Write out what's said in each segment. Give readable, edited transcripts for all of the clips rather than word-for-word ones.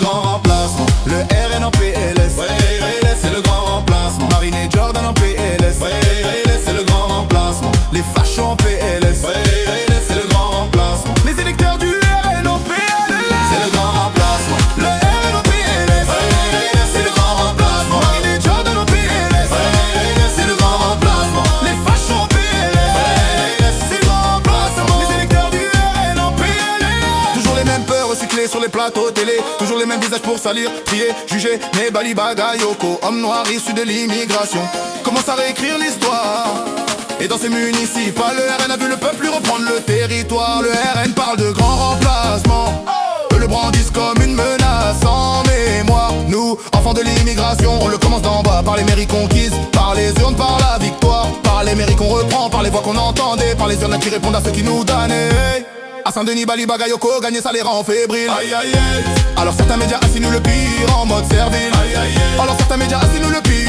grand remplacement. Le RN en PLS, ouais, c'est le grand remplacement. Marine et Jordan en PLS, ouais, c'est le grand remplacement. Les fachos en PLS, ouais, c'est le grand remplacement. Les électeurs du RN en PLS, c'est le grand remplacement. Le RN en PLS, ouais, c'est le grand remplacement. Marine et Jordan en PLS, ouais, c'est le grand remplacement. Les fachos en PLS, ouais, c'est le grand remplacement. Les électeurs du RN en PLS. Toujours les mêmes peurs recyclés sur les plateaux télé. Toujours les mêmes visages pour salir, trier, juger. Mais Bali Bagayoko, homme noir issu de l'immigration, commence à réécrire l'histoire. Et dans ces municipales, le RN a vu le peuple lui reprendre le territoire. Le RN parle de grand remplacement, eux le brandissent comme une menace en mémoire. Nous, enfants de l'immigration, on le commence d'en bas. Par les mairies conquises, par les urnes, par la victoire. Par les mairies qu'on reprend, par les voix qu'on entendait. Par les urnes qui répondent à ceux qui nous damnaient. À Saint-Denis, Bali, Bagayoko, gagner ça les rend fébriles. Aïe aïe aïe. Alors certains médias assinent le pire en mode servile. Aïe aïe aïe. Alors certains médias assinent le pire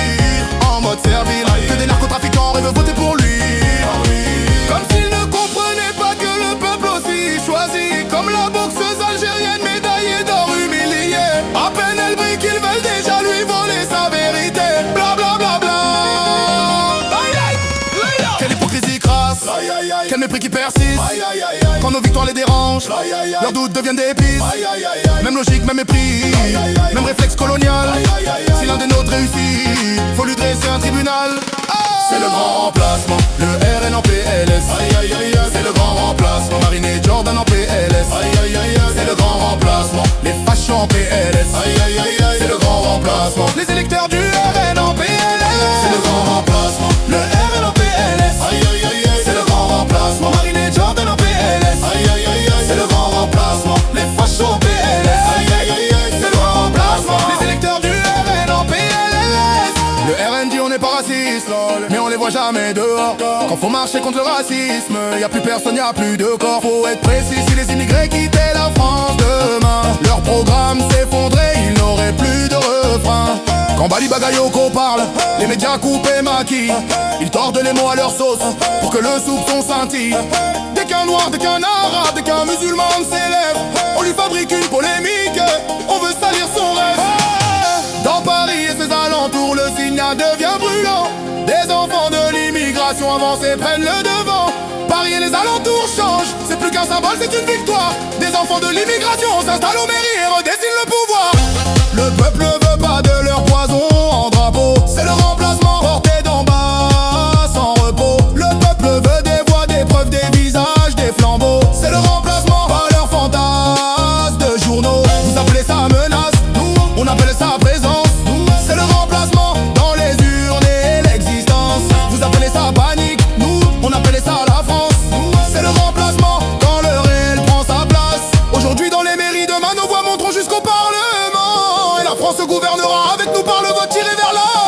en mode servile. Que des narcotrafiquants rêvent voter pour lui. Comme s'ils ne comprenaient pas que le peuple aussi choisit. Comme la boxeuse algérienne médaillée d'or humiliée. À peine elle brille qu'ils veulent déjà lui voler sa vérité. Bla bla bla bla. Quelle hypocrisie crasse, quel mépris qui persiste. Quand nos victoires les dérangent, leurs doutes deviennent des pistes. Même logique, même mépris, même réflexe colonial. Si l'un des nôtres réussit, faut lui dresser un tribunal. C'est le grand remplacement, le RN en PLS. C'est le grand remplacement, Marine et Jordan en PLS. C'est le grand remplacement, les fachos en PLS. C'est le grand remplacement, les électeurs du RN en PLS. C'est le grand remplacement, le RN en PLS. C'est le grand remplacement, Marine et Jordan en PLS. C'est le grand remplacement, les fachos en PLS. C'est le grand remplacement, les électeurs du RN en PLS. Le RN dit on n'est pas raciste, mais on les voit jamais dehors. Quand faut marcher contre le racisme, y a plus personne, y a plus de corps. Faut être précis, si les immigrés quittaient la France demain, leur programme s'effondrait, ils n'auraient plus de refrain. Quand Bali Bagayoko parle, les médias coupent et maquillent. Ils tordent les mots à leur sauce pour que le soupçon scintille. Dès qu'un noir, dès qu'un arabe, dès qu'un musulman s'élève, on lui fabrique une polémique, on veut salir son rêve. Dans Paris et ses alentours, le signal devient brûlant. Des enfants de l'immigration avancés prennent le devant. Paris et les alentours changent, c'est plus qu'un symbole, c'est une victoire. Des enfants de l'immigration s'installent aux mairies et redessinent le pouvoir. Le peuple veut pas de leur poison en drapeau. C'est le remplacement porté d'en bas sans repos. Le peuple veut des voix, des preuves, des visages, des flambeaux. C'est le remplacement, pas leur fantasme de journaux. Vous appelez ça menace, nous on appelle ça présence. C'est le remplacement dans les urnes et l'existence. Vous appelez ça panique, nous on appelait ça la France. C'est le remplacement quand le réel prend sa place. Aujourd'hui dans les mairies, demain nos voix monteront jusqu'au Parlement. Et la France se gouvernera avec nous par le vote tiré vers là.